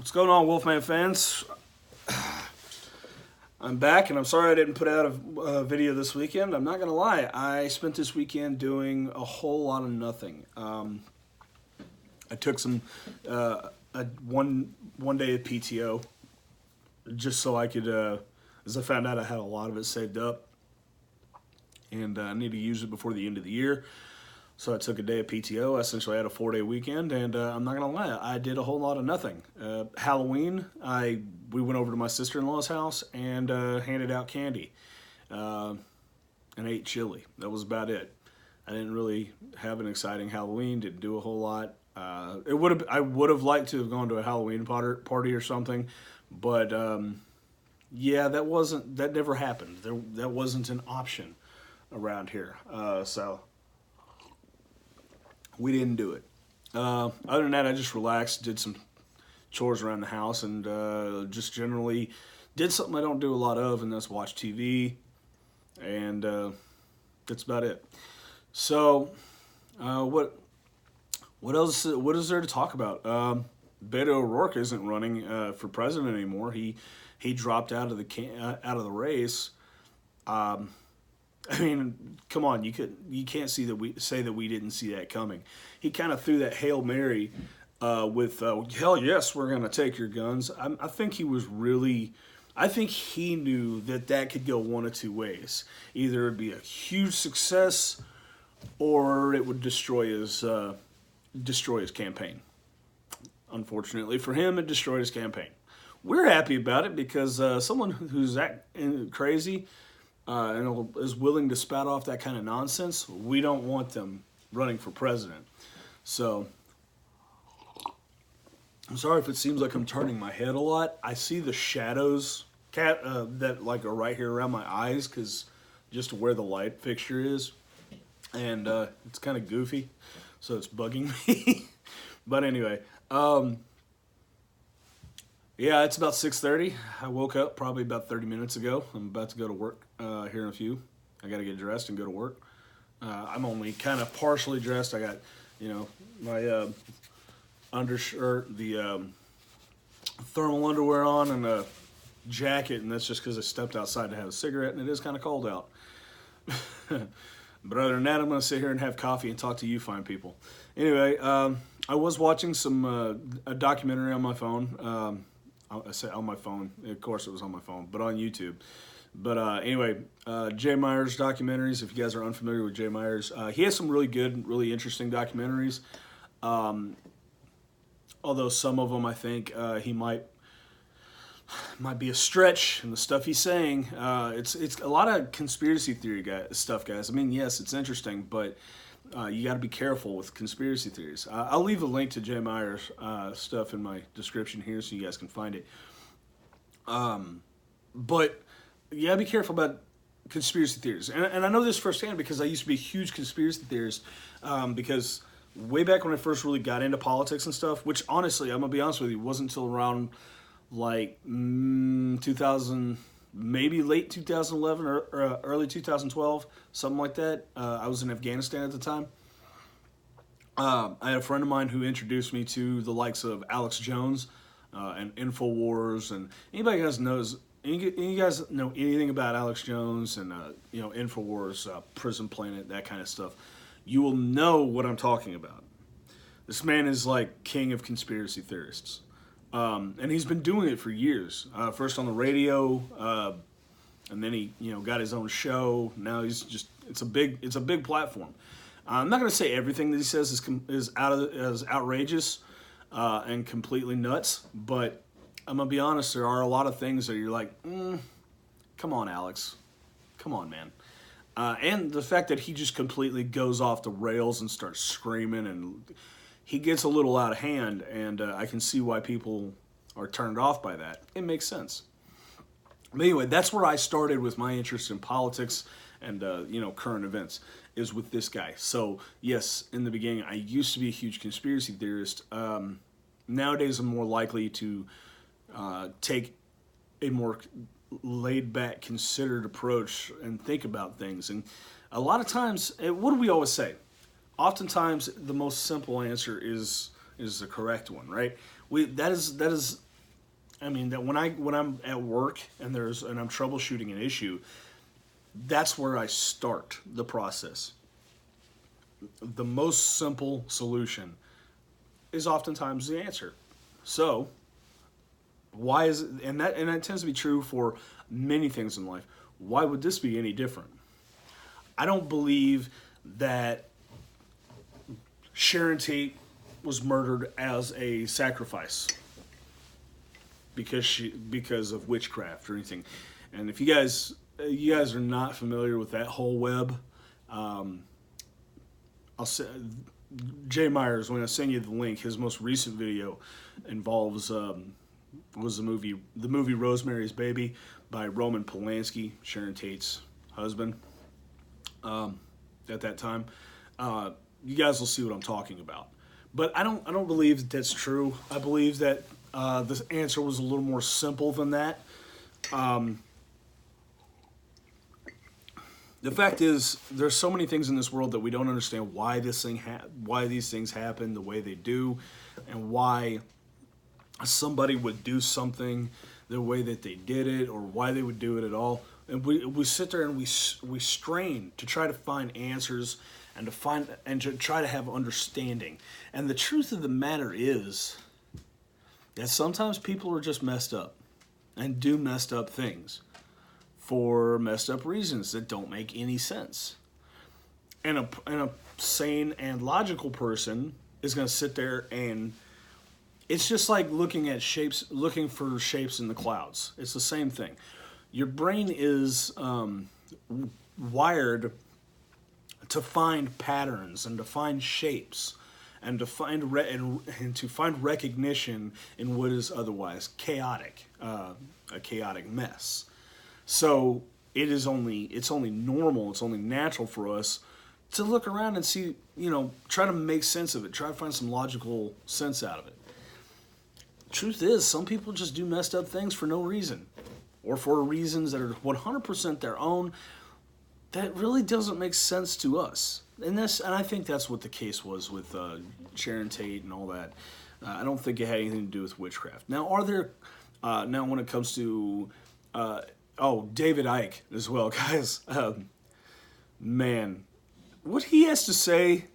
What's going on, Wolfman fans? I'm back, and I'm sorry I didn't put out a video this weekend. I'm not going to lie. I spent this weekend doing a whole lot of nothing. I took one day of PTO just so I could, as I found out I had a lot of it saved up, and I need to use it before the end of the year. So I took a day of PTO. I essentially had a 4-day weekend, and I'm not gonna lie, I did a whole lot of nothing. Halloween, we went over to my sister-in-law's house and handed out candy and ate chili. That was about it. I didn't really have an exciting Halloween. Didn't do a whole lot. I would have liked to have gone to a Halloween party or something, but yeah, that never happened. That wasn't an option around here. So we didn't do it. Other than that, I just relaxed, did some chores around the house, and just generally did something I don't do a lot of, and that's watch TV, and that's about it. So, what else? What is there to talk about? Beto O'Rourke isn't running for president anymore. He dropped out of the race. I mean, come on, you can't say that we didn't see that coming. He kind of threw that Hail Mary with hell yes, we're going to take your guns. I think he knew that could go one of two ways. Either it'd be a huge success, or it would destroy his campaign. Unfortunately for him, it destroyed his campaign. We're happy about it because someone who's that crazy and is willing to spout off that kind of nonsense, we don't want them running for president. So, I'm sorry if it seems like I'm turning my head a lot. I see the shadows that like are right here around my eyes because just where the light fixture is, and it's kind of goofy, so it's bugging me. But anyway, yeah, it's about 6:30. I woke up probably about 30 minutes ago. I'm about to go to work here in a few. I got to get dressed and go to work. I'm only kind of partially dressed. I got, my undershirt, the thermal underwear on, and a jacket, and that's just because I stepped outside to have a cigarette, and it is kind of cold out. But other than that, I'm going to sit here and have coffee and talk to you fine people. Anyway, I was watching a documentary on my phone. I say on my phone. Of course, it was on my phone, but on YouTube. But anyway, Myers Documentaries. If you guys are unfamiliar with Myers, he has some really good, really interesting documentaries. Although some of them, I think he might be a stretch in the stuff he's saying. It's a lot of conspiracy theory stuff, guys. I mean, yes, it's interesting, but you got to be careful with conspiracy theories. I'll leave a link to Myers stuff in my description here so you guys can find it. But you got to be careful about conspiracy theories. And I know this firsthand because I used to be a huge conspiracy theorist because way back when I first really got into politics and stuff, which honestly, I'm going to be honest with you, wasn't until around like 2000, maybe late 2011 or early 2012, something like that. I was in Afghanistan at the time. I had a friend of mine who introduced me to the likes of Alex Jones and InfoWars, and anybody who you guys know anything about Alex Jones and InfoWars, Prison Planet, that kind of stuff, you will know what I'm talking about. This man is like king of conspiracy theorists. And he's been doing it for years. First on the radio, and then he, got his own show. Now it's a big platform. I'm not going to say everything that he says is outrageous and completely nuts, but I'm going to be honest. There are a lot of things that you're like, come on, Alex, come on, man. And the fact that he just completely goes off the rails and starts screaming, and he gets a little out of hand, and I can see why people are turned off by that. It makes sense. But anyway, that's where I started with my interest in politics and current events, is with this guy. So yes, in the beginning, I used to be a huge conspiracy theorist. Nowadays, I'm more likely to take a more laid-back, considered approach and think about things. And a lot of times, what do we always say? Oftentimes, the most simple answer is the correct one, right? That is I mean, that when I'm at work and I'm troubleshooting an issue, that's where I start the process. The most simple solution is oftentimes the answer. So, why is it, and that tends to be true for many things in life. Why would this be any different? I don't believe that Sharon Tate was murdered as a sacrifice because of witchcraft or anything. And if you guys are not familiar with that whole web, I'll say Jay Myers, when I send you the link, his most recent video involves was the movie Rosemary's Baby by Roman Polanski, Sharon Tate's husband. At that time, you guys will see what I'm talking about. But I don't believe that that's true. I believe that the answer was a little more simple than that. The fact is, there's so many things in this world that we don't understand why why these things happen the way they do, and why somebody would do something the way that they did it, or why they would do it at all. And we sit there and we strain to try to find answers and to try to have understanding. And the truth of the matter is that sometimes people are just messed up and do messed up things for messed up reasons that don't make any sense. And a sane and logical person is going to sit there, and it's just like looking for shapes in the clouds. It's the same thing. Your brain is wired to find patterns and to find shapes and to find to find recognition in what is otherwise chaotic, a chaotic mess. So it's only normal, it's only natural for us to look around and see, try to make sense of it, try to find some logical sense out of it. Truth is, some people just do messed up things for no reason, or for reasons that are 100% their own, that really doesn't make sense to us. And I think that's what the case was with Sharon Tate and all that. I don't think it had anything to do with witchcraft. Now, now when it comes to David Icke as well, guys, man, what he has to say,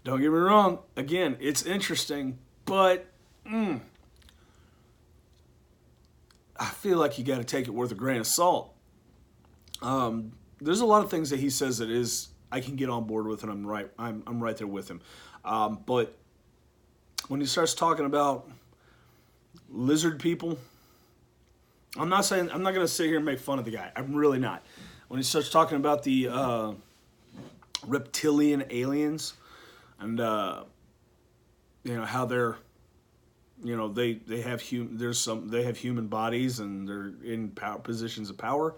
don't get me wrong, again, it's interesting, but I feel like you got to take it with a grain of salt. There's a lot of things that he says that I can get on board with, and I'm right there with him. But when he starts talking about lizard people, I'm not going to sit here and make fun of the guy. I'm really not. When he starts talking about the reptilian aliens and how they're they have human bodies and they're in positions of power.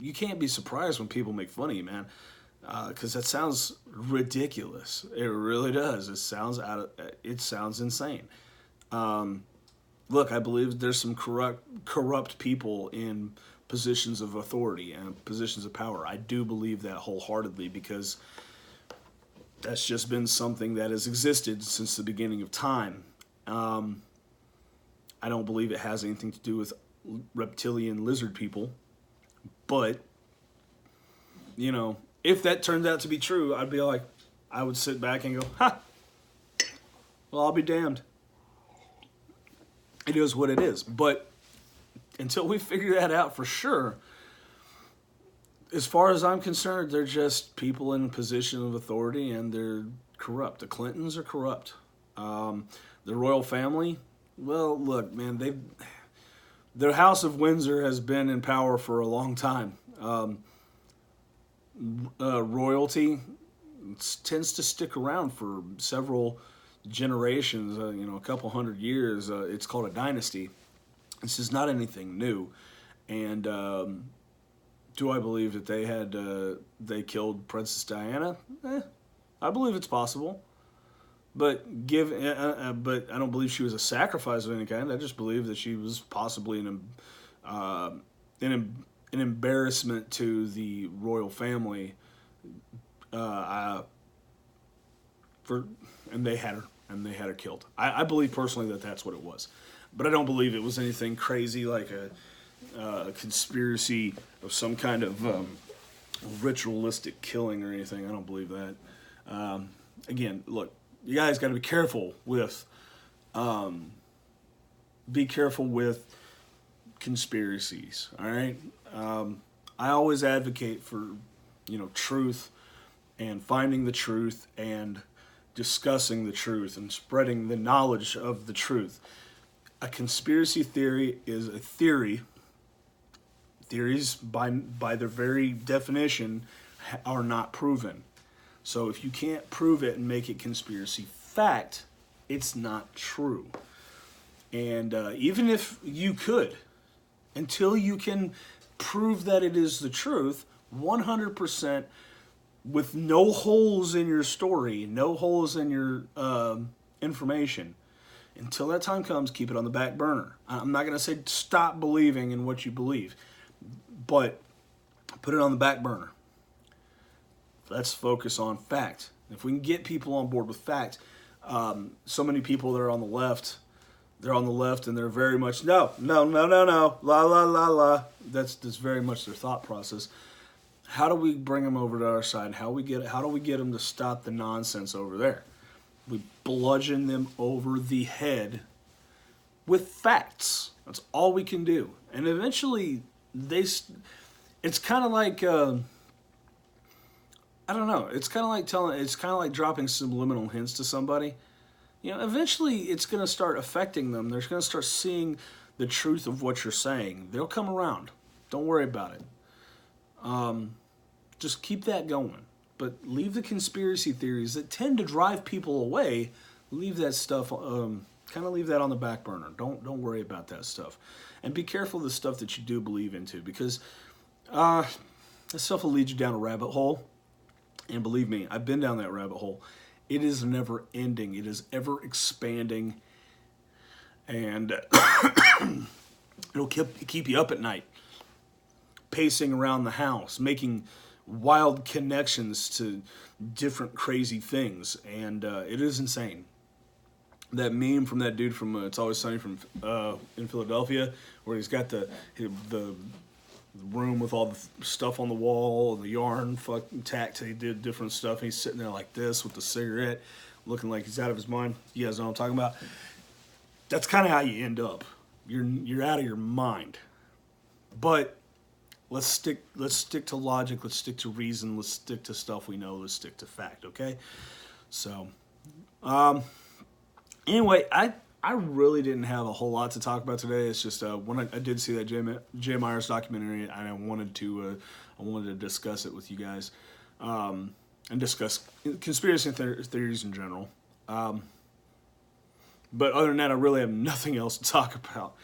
You can't be surprised when people make fun of you, man, because that sounds ridiculous. It really does. It sounds insane. Look, I believe there's some corrupt people in positions of authority and positions of power. I do believe that wholeheartedly, because that's just been something that has existed since the beginning of time. I don't believe it has anything to do with reptilian lizard people. But, if that turned out to be true, I would sit back and go, ha! Well, I'll be damned. It is what it is. But until we figure that out for sure, as far as I'm concerned, they're just people in a position of authority, and they're corrupt. The Clintons are corrupt. The royal family, well, look, man, the House of Windsor has been in power for a long time. Royalty tends to stick around for several generations, a couple hundred years. It's called a dynasty. This is not anything new. And do I believe that they killed Princess Diana? I believe it's possible. But but I don't believe she was a sacrifice of any kind. I just believe that she was possibly an embarrassment to the royal family. And they had her, and they had her killed. I believe personally that that's what it was, but I don't believe it was anything crazy like a conspiracy of some kind of ritualistic killing or anything. I don't believe that. Again, look, you guys got to be careful with conspiracies. All right. I always advocate for truth and finding the truth and discussing the truth and spreading the knowledge of the truth. A conspiracy theory is a theory. Theories, by their very definition, are not proven. So if you can't prove it and make it conspiracy fact, it's not true. And even if you could, until you can prove that it is the truth, 100%, with no holes in your story, no holes in your information, until that time comes, keep it on the back burner. I'm not going to say stop believing in what you believe, but put it on the back burner. Let's focus on fact. If we can get people on board with fact, so many people that are on the left, they're on the left and they're very much, no, la, la, la, la. That's very much their thought process. How do we bring them over to our side? How do we get them to stop the nonsense over there? We bludgeon them over the head with facts. That's all we can do. And eventually, it's kind of like, I don't know. It's kind of like dropping subliminal hints to somebody. Eventually it's going to start affecting them. They're going to start seeing the truth of what you're saying. They'll come around. Don't worry about it. Just keep that going. But leave the conspiracy theories that tend to drive people away. Leave that stuff, kind of leave that on the back burner. Don't worry about that stuff. And be careful of the stuff that you do believe into, because that stuff will lead you down a rabbit hole. And believe me, I've been down that rabbit hole. It is never ending. It is ever expanding. And it'll keep you up at night, pacing around the house, making wild connections to different crazy things. And it is insane. That meme from that dude from It's Always Sunny from in Philadelphia, where he's got the room with all the stuff on the wall, the yarn fucking tacked. He did different stuff. He's sitting there like this with the cigarette, looking like he's out of his mind. You guys know what I'm talking about? That's kind of how you end up. You're out of your mind. But let's stick to logic. Let's stick to reason. Let's stick to stuff we know. Let's stick to fact. Okay. So, anyway, I really didn't have a whole lot to talk about today. It's just when I did see that J. Myers documentary, and I wanted to discuss it with you guys, and discuss conspiracy theories in general. But other than that, I really have nothing else to talk about.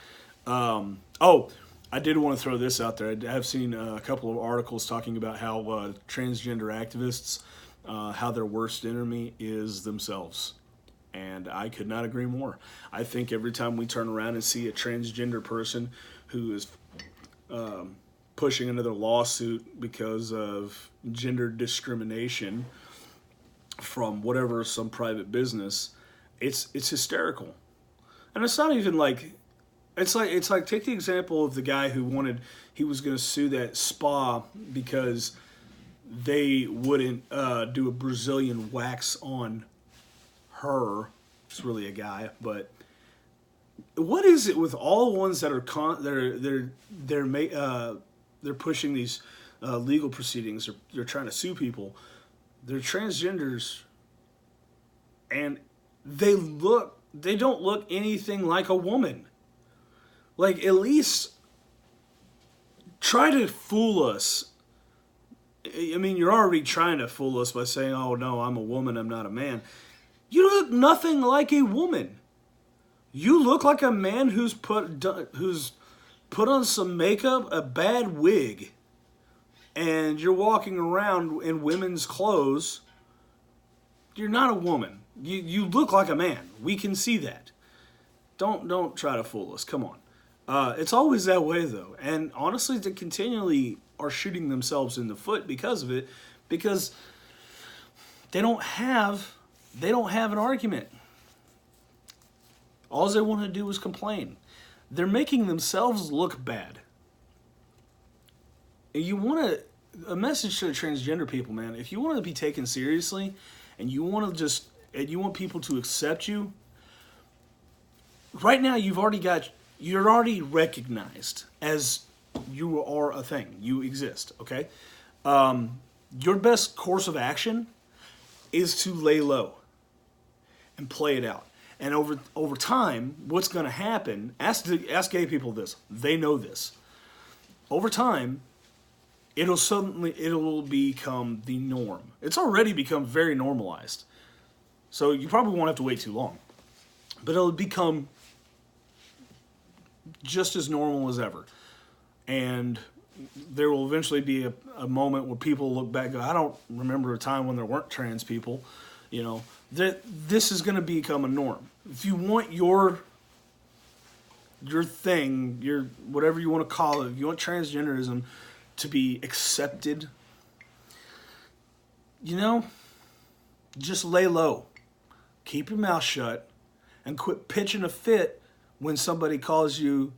I did want to throw this out there. I have seen a couple of articles talking about how transgender activists, how their worst enemy is themselves. And I could not agree more. I think every time we turn around and see a transgender person who is pushing another lawsuit because of gender discrimination from some private business, it's hysterical. And it's not even like, it's like take the example of the guy who he was going to sue that spa because they wouldn't do a Brazilian wax on her. It's really a guy, but what is it with all the ones that are they're pushing these legal proceedings? They're trying to sue people. They're transgenders, and they don't look anything like a woman. Like, at least try to fool us. I mean, you're already trying to fool us by saying, "Oh no, I'm a woman. I'm not a man." You look nothing like a woman. You look like a man who's put on some makeup, a bad wig, and you're walking around in women's clothes. You're not a woman. You look like a man. We can see that. Don't try to fool us. Come on. It's always that way though, and honestly, they continually are shooting themselves in the foot because of it, because they don't have an argument. All they want to do is complain. They're making themselves look bad. And you want to, a message to the transgender people, man, if you want to be taken seriously and you want to just, and you want people to accept you, right now you're already recognized as you are a thing. You exist, okay? Your best course of action is to lay low and play it out. And over time, what's going to happen, ask gay people this. They know this. Over time, it'll become the norm. It's already become very normalized. So you probably won't have to wait too long. But it'll become just as normal as ever. And there will eventually be a moment where people look back and go, I don't remember a time when there weren't trans people. You know, this is going to become a norm. If you want your thing, your whatever you want to call it, if you want transgenderism to be accepted, you know, just lay low. Keep your mouth shut and quit pitching a fit when somebody calls you,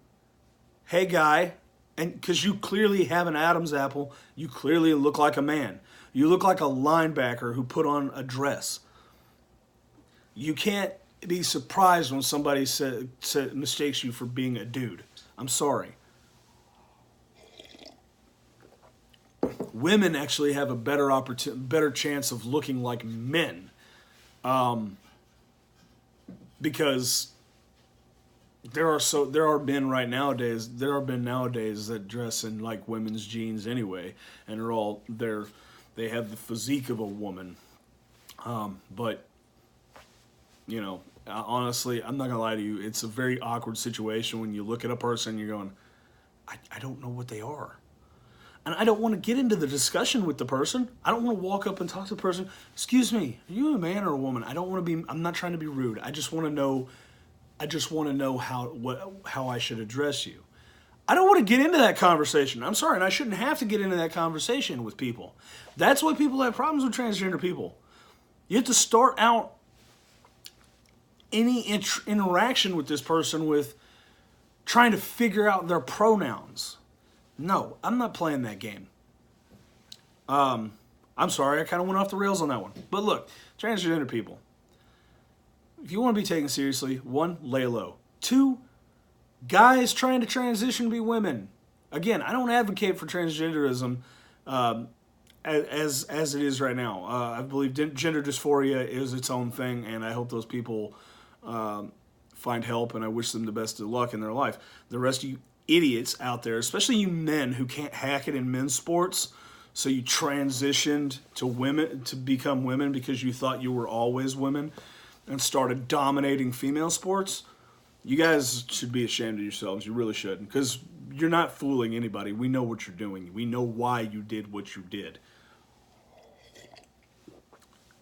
hey guy, and because you clearly have an Adam's apple, you clearly look like a man. You look like a linebacker who put on a dress. You can't be surprised when somebody mistakes you for being a dude. I'm sorry. Women actually have a better chance of looking like men, because there are men nowadays that dress in like women's jeans anyway, and they have the physique of a woman, but you know, honestly, I'm not gonna lie to you, it's a very awkward situation when you look at a person and you're going, I don't know what they are. And I don't want to get into the discussion with the person. I don't want to walk up and talk to the person. Excuse me, are you a man or a woman? I'm not trying to be rude. I just want to know how I should address you. I don't want to get into that conversation. I'm sorry, and I shouldn't have to get into that conversation with people. That's why people have problems with transgender people. You have to start out any interaction with this person with trying to figure out their pronouns. No, I'm not playing that game. I'm sorry, I kind of went off the rails on that one. But look, transgender people, if you want to be taken seriously, 1, lay low. 2, guys trying to transition to be women. Again, I don't advocate for transgenderism as it is right now. I believe gender dysphoria is its own thing, and I hope those people find help, and I wish them the best of luck in their life. The rest of you idiots out there, especially you men who can't hack it in men's sports, so you transitioned to become women because you thought you were always women and started dominating female sports, you guys should be ashamed of yourselves. You really should, because you're not fooling anybody. We know what you're doing. We know why you did what you did.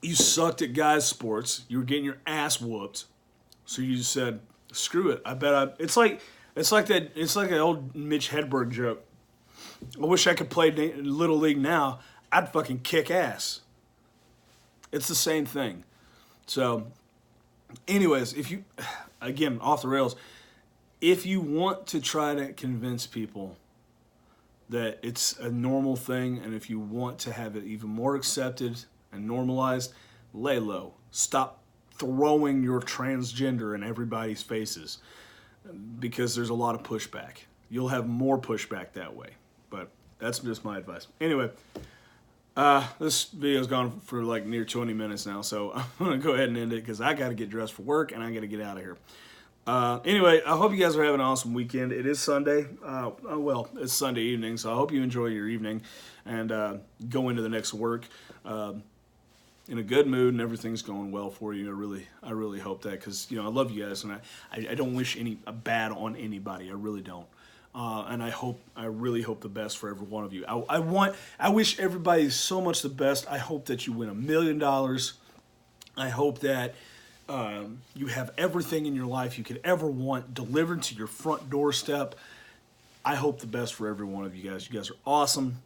You sucked at guys' sports. You were getting your ass whooped, so you just said, "Screw it." It's like that old Mitch Hedberg joke. I wish I could play Little League now. I'd fucking kick ass. It's the same thing. So, anyways, again, off the rails, if you want to try to convince people that it's a normal thing, and if you want to have it even more accepted and normalized, lay low. Stop throwing your transgender in everybody's faces, because there's a lot of pushback. You'll have more pushback that way. But that's just my advice. Anyway, this video's gone for like near 20 minutes now, so I'm going to go ahead and end it because I got to get dressed for work and I got to get out of here. Anyway, I hope you guys are having an awesome weekend. It is Sunday. Well, it's Sunday evening, so I hope you enjoy your evening and go into the next work in a good mood and everything's going well for you. I really hope that, because I love you guys, and I don't wish any bad on anybody. I really don't. And I really hope the best for every one of you. I wish everybody so much the best. I hope that you win $1 million. I hope that you have everything in your life you could ever want delivered to your front doorstep. I hope the best for every one of you guys. You guys are awesome.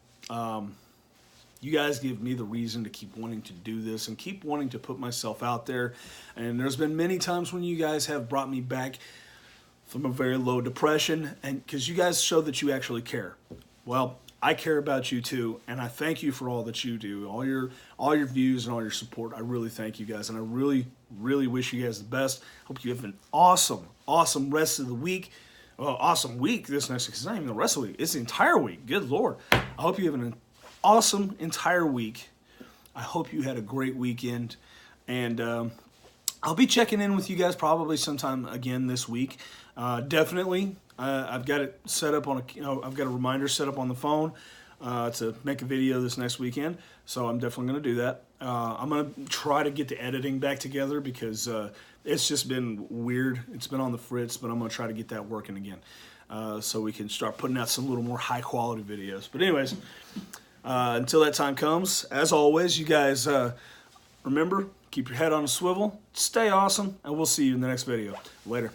You guys give me the reason to keep wanting to do this and keep wanting to put myself out there. And there's been many times when you guys have brought me back from a very low depression, and because you guys show that you actually care. Well, I care about you too, and I thank you for all that you do, all your views and all your support. I really thank you guys, and I really, really wish you guys the best. Hope you have an awesome, awesome rest of the week. Well, awesome week this next week. It's not even the rest of the week. It's the entire week. Good Lord. I hope you have an awesome entire week. I hope you had a great weekend, and I'll be checking in with you guys probably sometime again this week. Definitely, I've got it set up on I've got a reminder set up on the phone to make a video this next weekend. So I'm definitely going to do that. I'm going to try to get the editing back together because it's just been weird. It's been on the fritz, but I'm going to try to get that working again so we can start putting out some little more high quality videos. But anyways, until that time comes, as always, you guys remember, keep your head on a swivel, stay awesome, and we'll see you in the next video. Later.